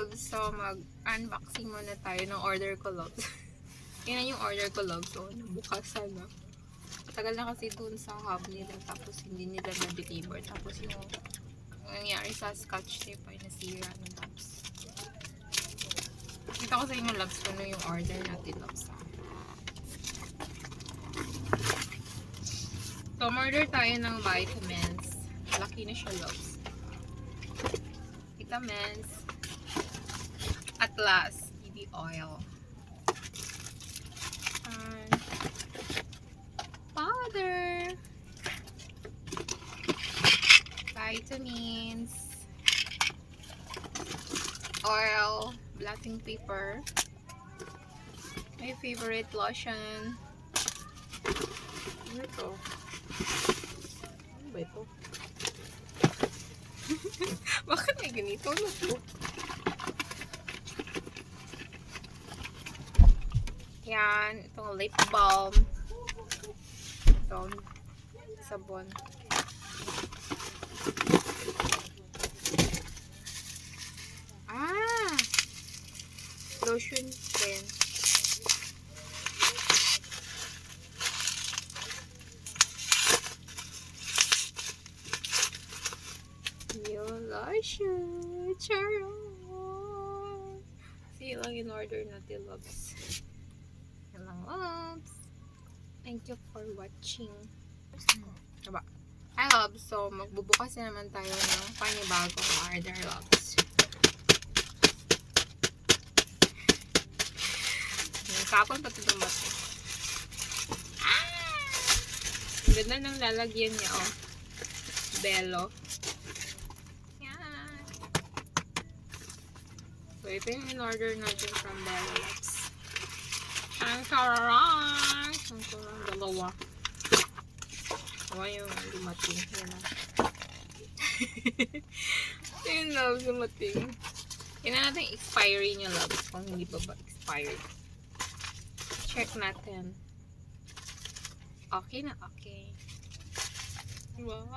loves. So, mag-unboxing muna tayo ng order ko, loves. Yan yung order ko, loves. So, nabukasan na. Matagal na kasi dun sa hub nila. Tapos, hindi nila na-deliver. Tapos, yung nangyari sa scotch tape ay nasira ng loves. Kita ko sa inyo, loves, kung ano yung order natin, loves. So, order tayo ng vitamins. Malaki na siya, loves. Vitamins. Atlas. ED oil. And powder. Vitamins. Oil. Blotting paper. My favorite lotion. Ano ito? Ano ba ito? Bakit may ganito na ito? Yan. Itong lip balm. Itong sabon. Ah! Lotion pen. Yung lotion. Charon. Sige lang in order natin, loves. Yan lang, loves. Thank you for watching. Diba? Hi, loves. So, magbubukas na naman tayo ng panibagong order, loves. Kapon pa ito dumating. Ah! Ang ganda ng lalagyan niya, oh. Belo. Yan. So, ito yung in-order natin from Bello, loves. Ang sararang! Ang sararang dalawa. Dalawa yung dumating. Yan. Yun, loves, dumating. Tingnan natin yung expiry niya, loves. Kung hindi pa ba expired. Check natin. Okay na, okay. Wow!